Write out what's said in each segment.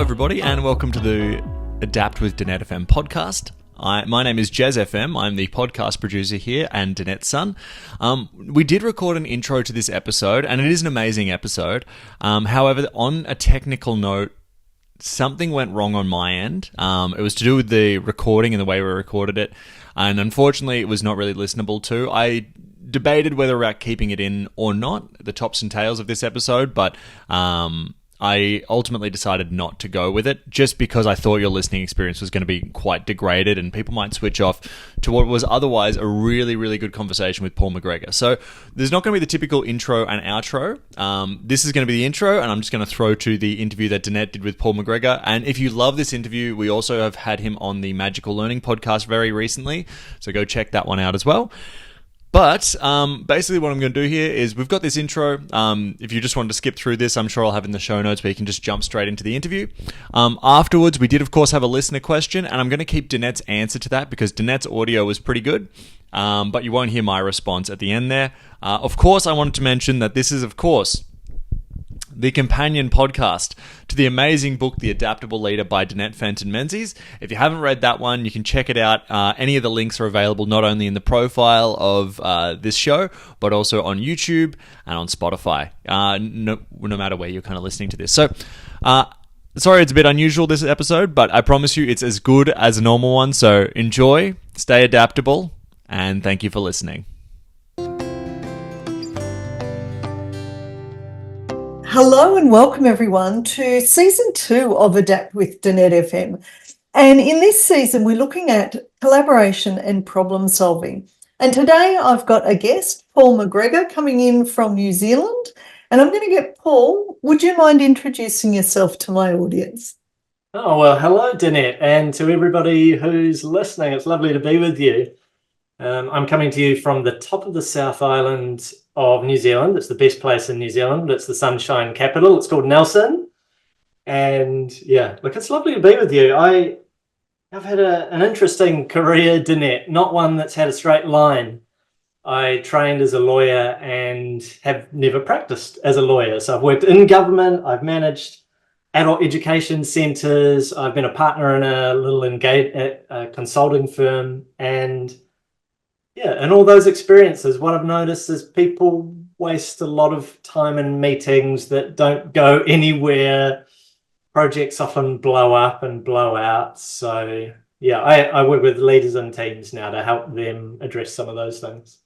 everybody, and welcome to the Adapt with Danette F-M podcast. My name is Jez F-M. I'm the podcast producer here and Danette's son. We did record an intro to this episode, and it is an amazing episode. However, on a technical note, something went wrong on my end. It was to do with the recording and the way we recorded it, and unfortunately, it was not really listenable to. I debated whether about keeping it in or not, the tops and tails of this episode, but I ultimately decided not to go with it just because I thought your listening experience was going to be quite degraded and people might switch off to what was otherwise a really, really good conversation with Paul McGregor. So there's not going to be the typical intro and outro. This is going to be the intro, and I'm just going to throw to the interview that Danette did with Paul McGregor. And if you love this interview, we also have had him on the Magical Learning podcast very recently, so go check that one out as well. But basically what I'm going to do here is we've got this intro. If you just wanted to skip through this, I'm sure I'll have it in the show notes where you can just jump straight into the interview. Afterwards, we did, of course, have a listener question, and I'm going to keep Danette's answer to that because Danette's audio was pretty good, but you won't hear my response at the end there. Of course, I wanted to mention that this is, of course, the companion podcast to the amazing book, The Adaptable Leader by Danette Fenton-Menzies. If you haven't read that one, you can check it out. Any of the links are available not only in the profile of this show, but also on YouTube and on Spotify, no matter where you're kind of listening to this. So, sorry it's a bit unusual this episode, but I promise you it's as good as a normal one. So enjoy, stay adaptable, and thank you for listening. Hello and welcome everyone to season 2 of Adapt with Danette F-M. And in this season, we're looking at collaboration and problem solving. And today I've got a guest, Paul McGregor, coming in from New Zealand. And I'm going to get Paul, would you mind introducing yourself to my audience? Oh, well, hello, Danette, and to everybody who's listening. It's lovely to be with you. I'm coming to you from the top of the South Island of New Zealand. It's the best place in New Zealand. It's the sunshine capital. It's called Nelson. And yeah, look, it's lovely to be with you. I've had an interesting career, Danette, not one that's had a straight line. I trained as a lawyer and have never practiced as a lawyer. So I've worked in government. I've managed adult education centres. I've been a partner in a little consulting firm. And yeah, in all those experiences, what I've noticed is people waste a lot of time in meetings that don't go anywhere. Projects often blow up and blow out. So yeah, I work with leaders and teams now to help them address some of those things.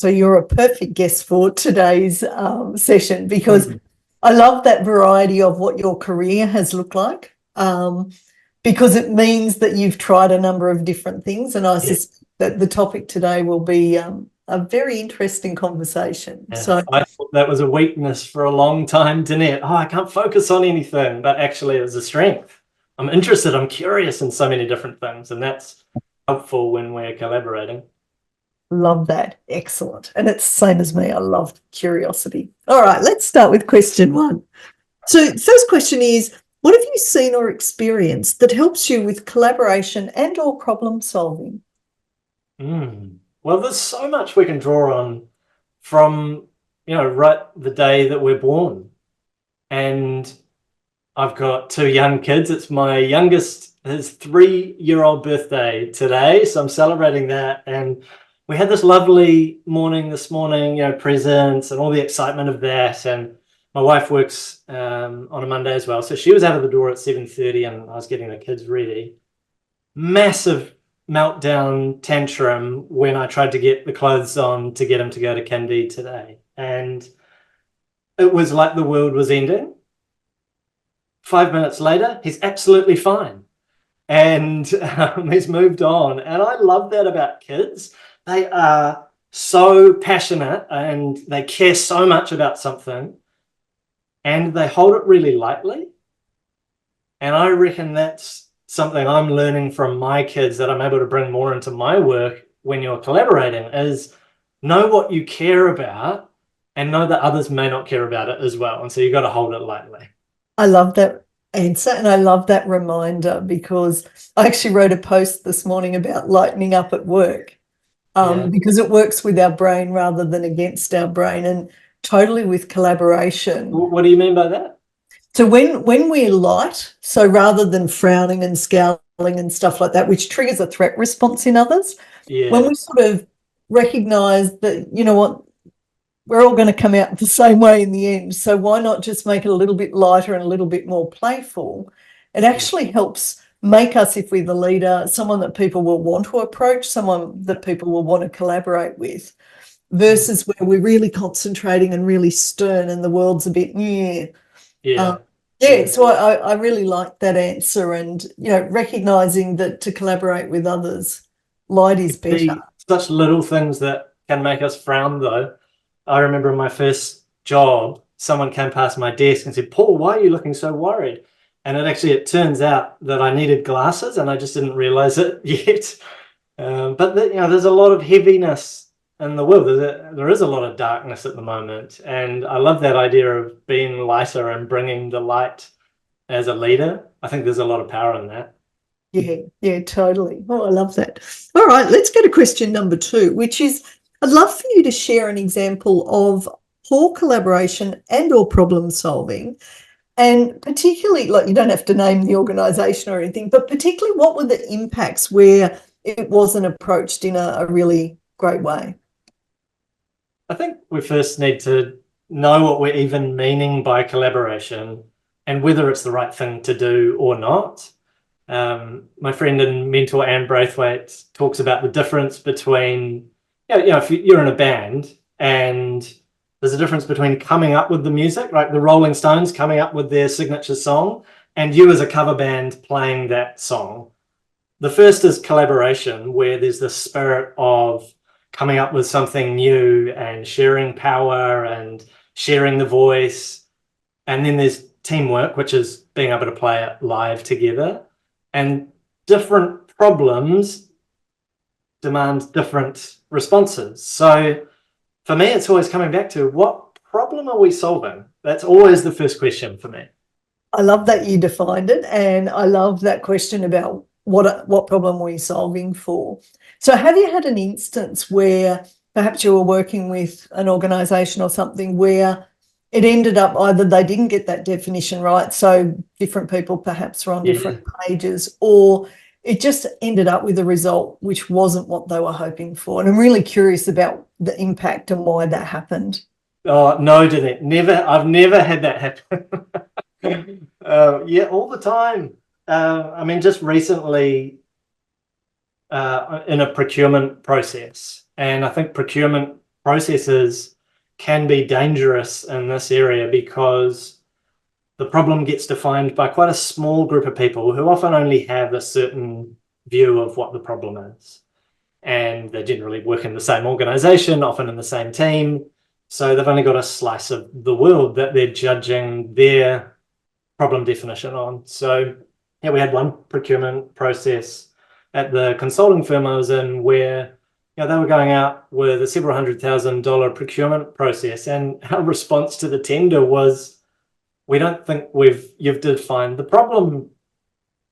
So you're a perfect guest for today's session because I love that variety of what your career has looked like because it means that you've tried a number of different things, and I suspect that the topic today will be a very interesting conversation. Yeah, so I thought that was a weakness for a long time, Danette. Oh, I can't focus on anything, but actually it was a strength. I'm interested, I'm curious in so many different things, and that's helpful when we're collaborating. Love that. Excellent. And it's the same as me. I love curiosity. All right, let's start with question 1. So first question is, what have you seen or experienced that helps you with collaboration and or problem solving? Well, there's so much we can draw on from, right the day that we're born. And I've got 2 young kids. It's my youngest, his 3-year-old birthday today. So I'm celebrating that. And we had this lovely morning this morning, presents and all the excitement of that. And my wife works on a Monday as well. So she was out of the door at 7:30 and I was getting the kids ready. Massive meltdown tantrum when I tried to get the clothes on to get him to go to kindy today. And it was like the world was ending. 5 minutes later, he's absolutely fine. And he's moved on. And I love that about kids. They are so passionate and they care so much about something and they hold it really lightly. And I reckon that's something I'm learning from my kids that I'm able to bring more into my work when you're collaborating is know what you care about and know that others may not care about it as well. And so you've got to hold it lightly. I love that answer and I love that reminder because I actually wrote a post this morning about lightening up at work because it works with our brain rather than against our brain and totally with collaboration. What do you mean by that? So when we're light, so rather than frowning and scowling and stuff like that, which triggers a threat response in others, when we sort of recognise that, you know what, we're all going to come out the same way in the end. So why not just make it a little bit lighter and a little bit more playful? It actually helps make us, if we're the leader, someone that people will want to approach, someone that people will want to collaborate with, versus where we're really concentrating and really stern and the world's a bit, so I really like that answer, and, you know, recognising that to collaborate with others, light is better. Such little things that can make us frown, though. I remember in my first job, someone came past my desk and said, "Paul, why are you looking so worried?" And it turns out that I needed glasses and I just didn't realise it yet. But there's a lot of heaviness in the world. There is a lot of darkness at the moment. And I love that idea of being lighter and bringing the light as a leader. I think there's a lot of power in that. Yeah, totally. Oh, I love that. All right, let's go to question number 2, which is, I'd love for you to share an example of poor collaboration and or problem solving, and particularly, like, you don't have to name the organisation or anything, but particularly what were the impacts where it wasn't approached in a really great way? I think we first need to know what we're even meaning by collaboration and whether it's the right thing to do or not. My friend and mentor Anne Braithwaite talks about the difference between, if you're in a band and there's a difference between coming up with the music, like the Rolling Stones coming up with their signature song, and you as a cover band playing that song. The first is collaboration, where there's the spirit of coming up with something new and sharing power and sharing the voice. And then there's teamwork, which is being able to play it live together. And different problems demand different responses. So for me, it's always coming back to, what problem are we solving? That's always the first question for me. I love that you defined it, and I love that question about what problem are we solving for. So have you had an instance where perhaps you were working with an organisation or something where it ended up either they didn't get that definition right, so different people perhaps were on different pages, or it just ended up with a result which wasn't what they were hoping for? And I'm really curious about the impact and why that happened. Oh, no, Danette, never. I've never had that happen. All the time. I mean, just recently in a procurement process, and I think procurement processes can be dangerous in this area because the problem gets defined by quite a small group of people who often only have a certain view of what the problem is. And they generally work in the same organization, often in the same team. So they've only got a slice of the world that they're judging their problem definition on. So we had one procurement process at the consulting firm I was in where they were going out with a several $100,000 procurement process, and our response to the tender was, we don't think you've defined the problem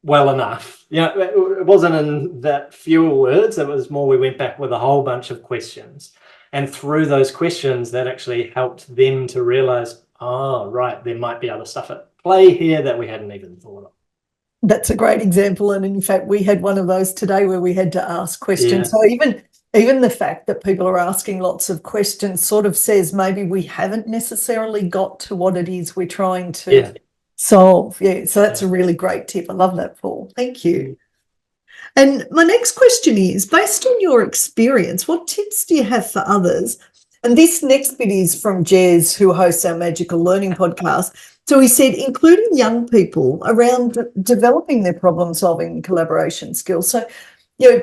well enough. It wasn't in that fewer words. It was more, we went back with a whole bunch of questions. And through those questions, that actually helped them to realize, right, there might be other stuff at play here that we hadn't even thought of. That's a great example. And in fact, we had one of those today where we had to ask questions. So even the fact that people are asking lots of questions sort of says maybe we haven't necessarily got to what it is we're trying to solve. So that's a really great tip. I love that, Paul. Thank you. And my next question is, based on your experience, what tips do you have for others? And this next bit is from Jez, who hosts our Magical Learning podcast. So he said, including young people around developing their problem-solving and collaboration skills. So,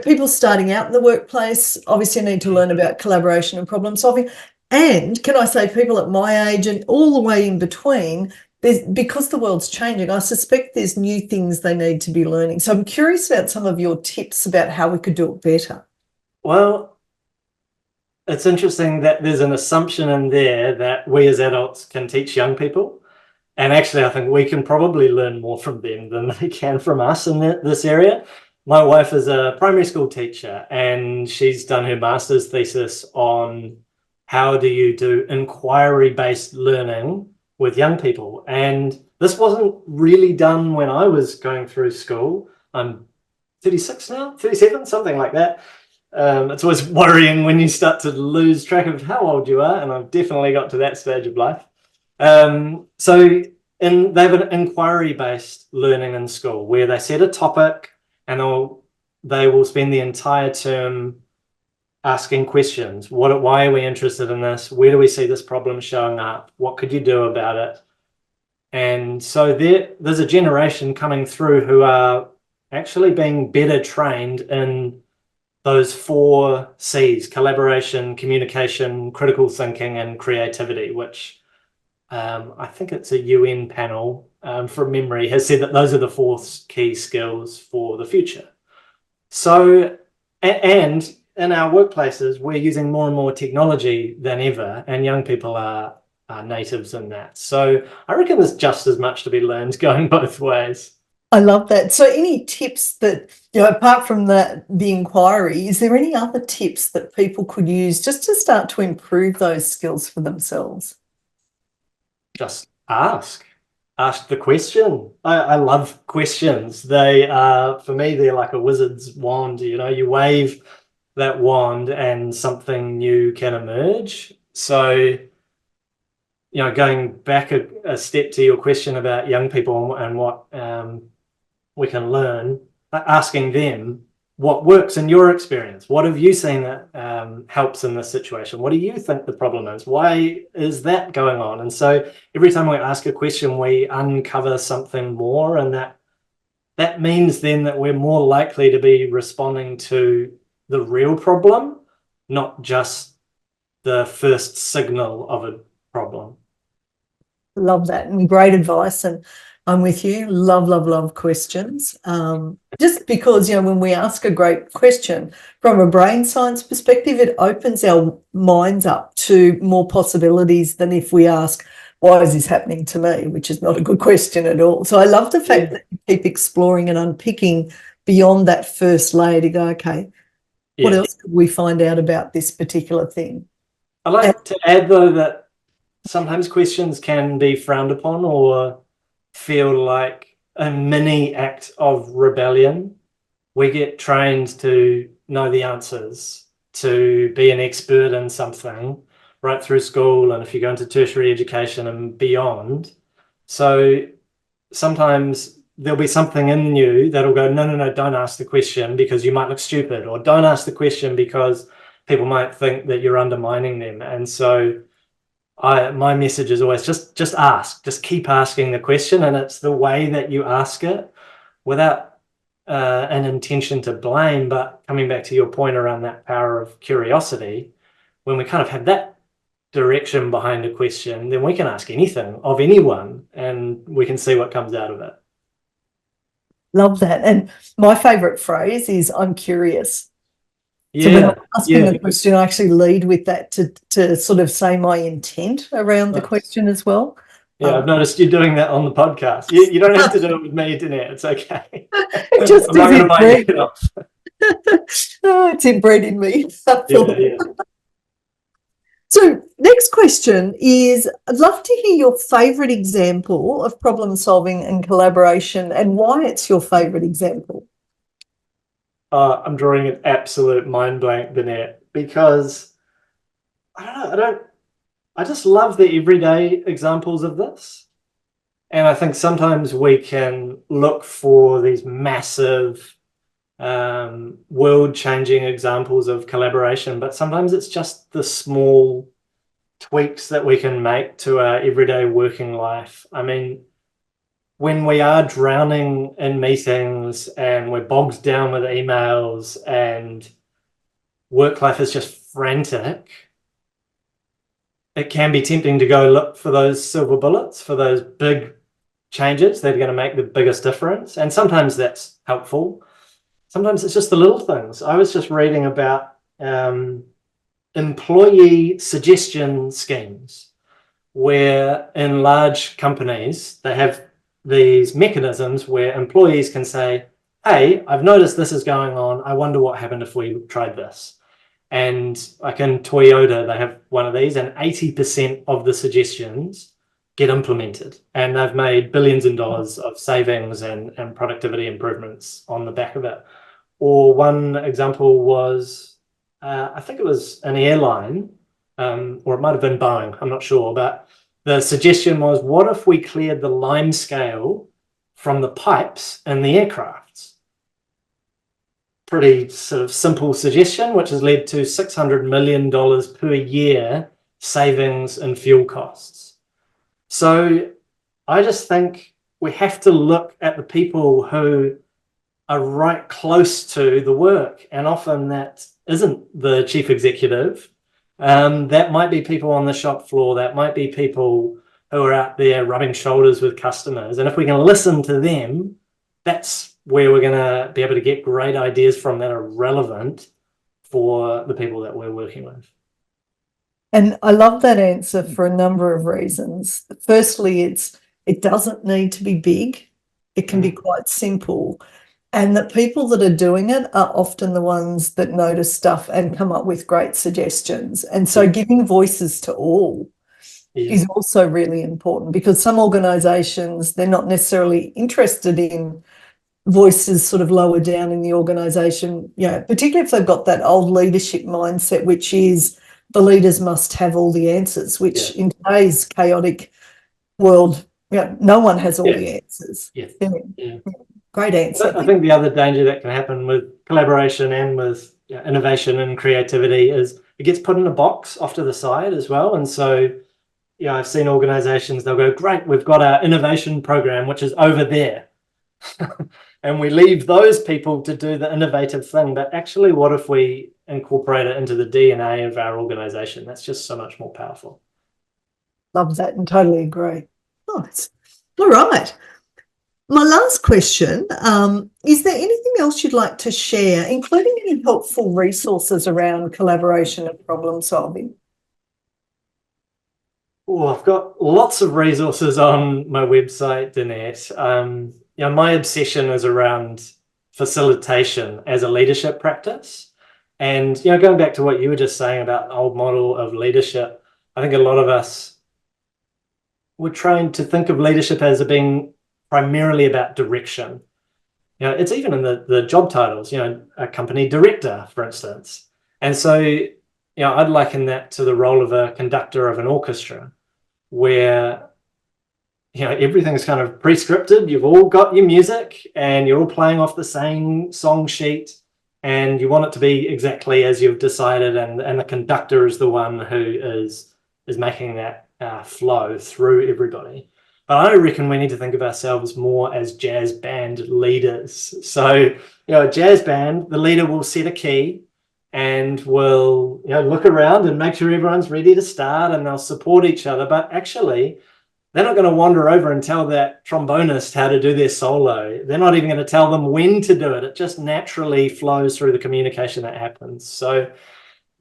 people starting out in the workplace obviously need to learn about collaboration and problem-solving. And can I say, people at my age and all the way in between, because the world's changing, I suspect there's new things they need to be learning. So I'm curious about some of your tips about how we could do it better. Well, it's interesting that there's an assumption in there that we as adults can teach young people. And actually, I think we can probably learn more from them than they can from us in this area. My wife is a primary school teacher, and she's done her master's thesis on how do you do inquiry-based learning with young people. And This wasn't really done when I was going through school. I'm 36 now, 37, something like that. It's always worrying when you start to lose track of how old you are, and I've definitely got to that stage of life. So they have an inquiry-based learning in school where they set a topic and they will spend the entire term asking questions. Why are we interested in this? Where do we see this problem showing up? What could you do about it? And so there's a generation coming through who are actually being better trained in those 4 C's: collaboration, communication, critical thinking, and creativity, which I think it's a UN panel from memory has said that those are the 4 key skills for the future. So, and in our workplaces, we're using more and more technology than ever, and young people are natives in that. So I reckon there's just as much to be learned going both ways. I love that. So any tips that, apart from the inquiry, is there any other tips that people could use just to start to improve those skills for themselves? Just ask the question. I love questions. They are, for me, they're like a wizard's wand. You wave that wand and something new can emerge. So, going back a step to your question about young people and what we can learn, asking them what works in your experience. What have you seen that helps in this situation? What do you think the problem is? Why is that going on? And so every time we ask a question, we uncover something more, and that means then that we're more likely to be responding to the real problem, not just the first signal of a problem. Love that, and great advice. And I'm with you. Love questions. Just because, when we ask a great question from a brain science perspective, it opens our minds up to more possibilities than if we ask, why is this happening to me? Which is not a good question at all. So I love the fact that you keep exploring and unpicking beyond that first layer to go, okay, what else could we find out about this particular thing? I like to add, though, that sometimes questions can be frowned upon or feel like a mini act of rebellion. We get trained to know the answers, to be an expert in something right through school, and if you go into tertiary education and beyond. So sometimes there'll be something in you that'll go, no, don't ask the question because you might look stupid, or don't ask the question because people might think that you're undermining them. And so my message is always just ask, just keep asking the question. And it's the way that you ask it without an intention to blame, but coming back to your point around that power of curiosity, when we kind of have that direction behind a question, then we can ask anything of anyone and we can see what comes out of it. Love that. And my favourite phrase is, I'm curious. So when I'm asking the question, I actually lead with that to sort of say my intent around the question as well. Yeah, I've noticed you're doing that on the podcast. You don't have to do it with me, Danette. It's okay. Just I'm not going to bite you off. It's inbred in me. Yeah. So next question is, I'd love to hear your favourite example of problem solving and collaboration and why it's your favourite example. I'm drawing an absolute mind blank, Danette, because I just love the everyday examples of this. And I think sometimes we can look for these massive world-changing examples of collaboration, but sometimes it's just the small tweaks that we can make to our everyday working life. I mean, when we are drowning in meetings and we're bogged down with emails and work life is just frantic, it can be tempting to go look for those silver bullets, for those big changes that are going to make the biggest difference. And sometimes that's helpful. Sometimes it's just the little things. I was just reading about employee suggestion schemes, where in large companies, they have these mechanisms where employees can say, hey, I've noticed this is going on. I wonder what happened if we tried this. And like in Toyota, they have one of these, and 80% of the suggestions get implemented, and they've made billions of dollars of savings and productivity improvements on the back of it. Or one example was, I think it was an airline, or it might have been Boeing, I'm not sure, but the suggestion was, what if we cleared the lime scale from the pipes in the aircrafts? Pretty sort of simple suggestion, which has led to $600 million per year savings in fuel costs. So I just think we have to look at the people who are right close to the work, and often that isn't the chief executive. That might be people on the shop floor, that might be people who are out there rubbing shoulders with customers. And if we can listen to them, that's where we're going to be able to get great ideas from that are relevant for the people that we're working with. And I love that answer for a number of reasons. Firstly, it doesn't need to be big. It can be quite simple. And the people that are doing it are often the ones that notice stuff and come up with great suggestions. And so giving voices to all is also really important, because some organisations, they're not necessarily interested in voices sort of lower down in the organisation, particularly if they've got that old leadership mindset, which is the leaders must have all the answers, which in today's chaotic world, no one has all the answers. Great answer. I think the other danger that can happen with collaboration and with innovation and creativity is it gets put in a box off to the side as well. And so, I've seen organizations, they'll go, great, we've got our innovation program, which is over there. And we leave those people to do the innovative thing. But actually, what if we incorporate it into the DNA of our organization? That's just so much more powerful. Love that and totally agree. Nice. All right. My last question, is there anything else you'd like to share, including any helpful resources around collaboration and problem solving? Oh, I've got lots of resources on my website, Danette. My obsession is around facilitation as a leadership practice. And, going back to what you were just saying about the old model of leadership, I think a lot of us were trained to think of leadership as being primarily about direction. It's even in the job titles, a company director, for instance. And so, I'd liken that to the role of a conductor of an orchestra, where everything's kind of pre-scripted. You've all got your music and you're all playing off the same song sheet, and you want it to be exactly as you've decided, and the conductor is the one who is making that flow through everybody. But I reckon we need to think of ourselves more as jazz band leaders. So, a jazz band, the leader will set a key and will look around and make sure everyone's ready to start, and they'll support each other. But actually, they're not going to wander over and tell that trombonist how to do their solo. They're not even going to tell them when to do it. It just naturally flows through the communication that happens. So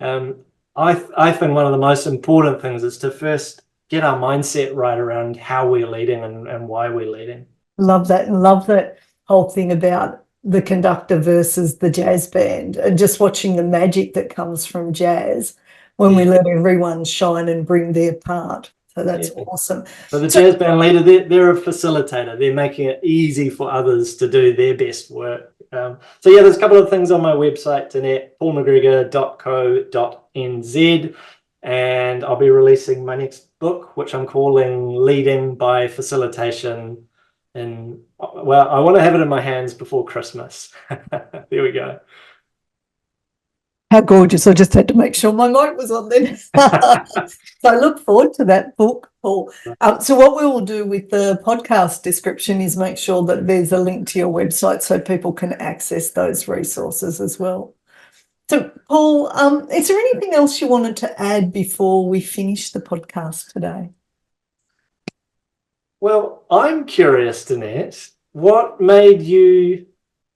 I think one of the most important things is to first get our mindset right around how we're leading and why we're leading. Love that, and love that whole thing about the conductor versus the jazz band, and just watching the magic that comes from jazz when we let everyone shine and bring their part. So that's awesome. So the jazz band leader, they're a facilitator. They're making it easy for others to do their best work. There's a couple of things on my website, Danette, paulmcgregor.co.nz, and I'll be releasing my next book, which I'm calling Leading by Facilitation. And I want to have it in my hands before Christmas. There we go. How gorgeous. I just had to make sure my mic was on then. So I look forward to that book, Paul. So what we will do with the podcast description is make sure that there's a link to your website so people can access those resources as well. So, Paul, is there anything else you wanted to add before we finish the podcast today? Well, I'm curious, Danette, what made you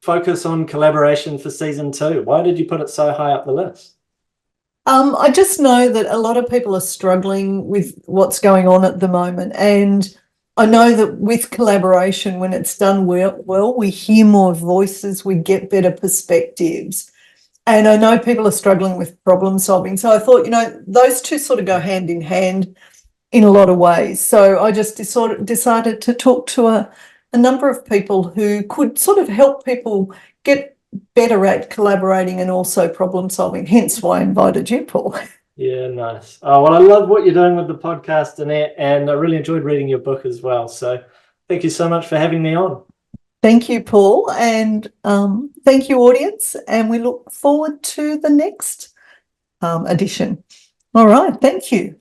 focus on collaboration for season 2? Why did you put it so high up the list? I just know that a lot of people are struggling with what's going on at the moment, and I know that with collaboration, when it's done well, we hear more voices, we get better perspectives, and I know people are struggling with problem solving. So I thought, those two sort of go hand in hand. in a lot of ways. So I just decided to talk to a number of people who could sort of help people get better at collaborating and also problem solving, hence why I invited you, Paul. Yeah, nice. Oh, well, I love what you're doing with the podcast, Danette, and I really enjoyed reading your book as well. So thank you so much for having me on. Thank you, Paul, and thank you, audience, and we look forward to the next edition. All right, thank you.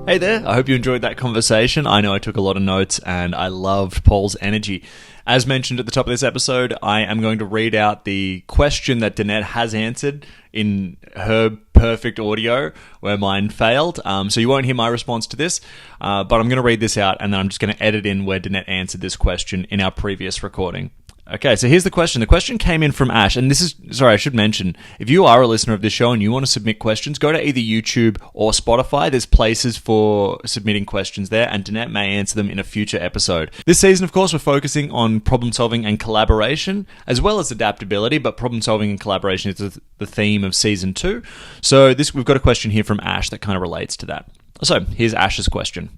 Hey there, I hope you enjoyed that conversation. I know I took a lot of notes and I loved Paul's energy. As mentioned at the top of this episode, I am going to read out the question that Danette has answered in her perfect audio where mine failed. So you won't hear my response to this, but I'm going to read this out and then I'm just going to edit in where Danette answered this question in our previous recording. Okay, so here's the question. The question came in from Ash, and this is, sorry, I should mention, if you are a listener of this show and you want to submit questions, go to either YouTube or Spotify. There's places for submitting questions there, and Danette may answer them in a future episode. This season, of course, we're focusing on problem solving and collaboration, as well as adaptability, but problem solving and collaboration is the theme of season 2. So we've got a question here from Ash that kind of relates to that. So here's Ash's question.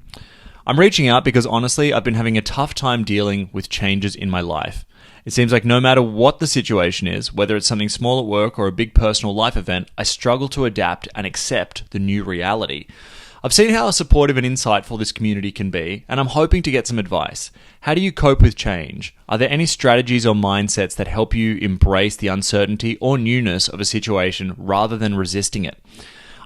I'm reaching out because honestly, I've been having a tough time dealing with changes in my life. It seems like no matter what the situation is, whether it's something small at work or a big personal life event, I struggle to adapt and accept the new reality. I've seen how supportive and insightful this community can be, and I'm hoping to get some advice. How do you cope with change? Are there any strategies or mindsets that help you embrace the uncertainty or newness of a situation rather than resisting it?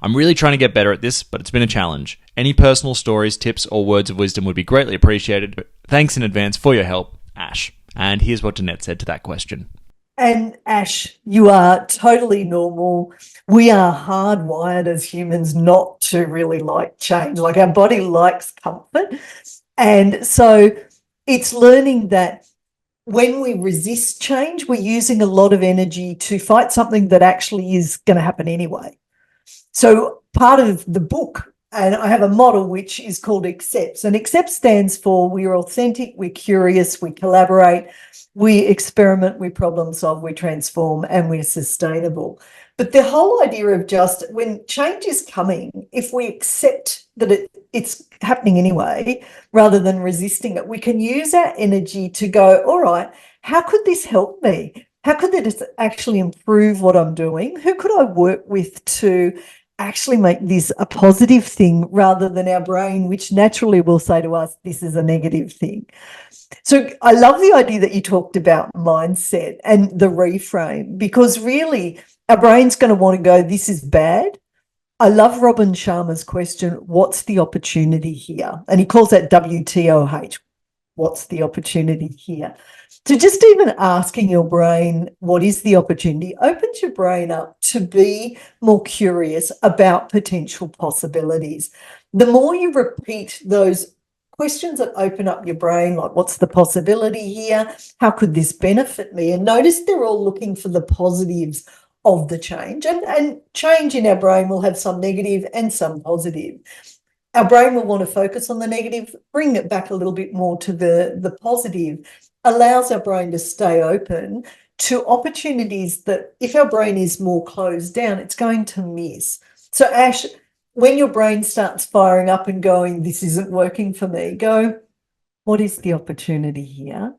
I'm really trying to get better at this, but it's been a challenge. Any personal stories, tips, or words of wisdom would be greatly appreciated. Thanks in advance for your help, Ash. And here's what Danette said to that question. And Ash, you are totally normal. We are hardwired as humans not to really like change. Like our body likes comfort. And so it's learning that when we resist change, we're using a lot of energy to fight something that actually is going to happen anyway. So part of the book, and I have a model which is called ACCEPT. And ACCEPT stands for we're authentic, we're curious, we collaborate, we experiment, we problem solve, we transform, and we're sustainable. But the whole idea of just when change is coming, if we accept that it's happening anyway, rather than resisting it, we can use our energy to go, all right, how could this help me? How could this actually improve what I'm doing? Who could I work with to actually make this a positive thing rather than our brain, which naturally will say to us, this is a negative thing. So I love the idea that you talked about mindset and the reframe, because really our brain's going to want to go, this is bad. I love Robin Sharma's question, what's the opportunity here? And he calls that WTOH, what's the opportunity here? So just even asking your brain, what is the opportunity, opens your brain up to be more curious about potential possibilities. The more you repeat those questions that open up your brain, like what's the possibility here? How could this benefit me? And notice they're all looking for the positives of the change. And change in our brain will have some negative and some positive. Our brain will want to focus on the negative, bring it back a little bit more to the positive, allows our brain to stay open to opportunities that if our brain is more closed down, it's going to miss. So Ash, when your brain starts firing up and going, this isn't working for me, go, what is the opportunity here?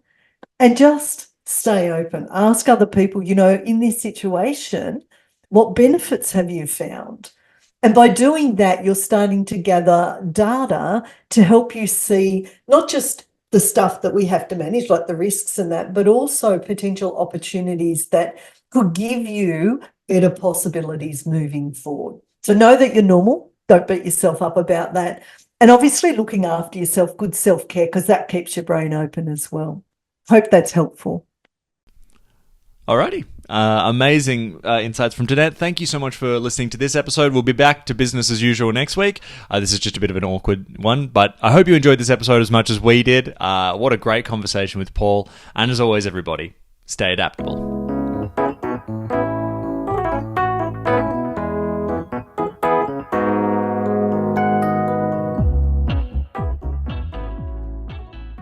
And just stay open. Ask other people, in this situation, what benefits have you found? And by doing that, you're starting to gather data to help you see not just the stuff that we have to manage, like the risks and that, but also potential opportunities that could give you better possibilities moving forward. So know that you're normal. Don't beat yourself up about that. And obviously looking after yourself, good self-care, because that keeps your brain open as well. Hope that's helpful. Alrighty. Amazing insights from Danette. Thank you so much for listening to this episode. We'll be back to business as usual next week. This is just a bit of an awkward one, but I hope you enjoyed this episode as much as we did. What a great conversation with Paul. And as always, everybody, stay adaptable.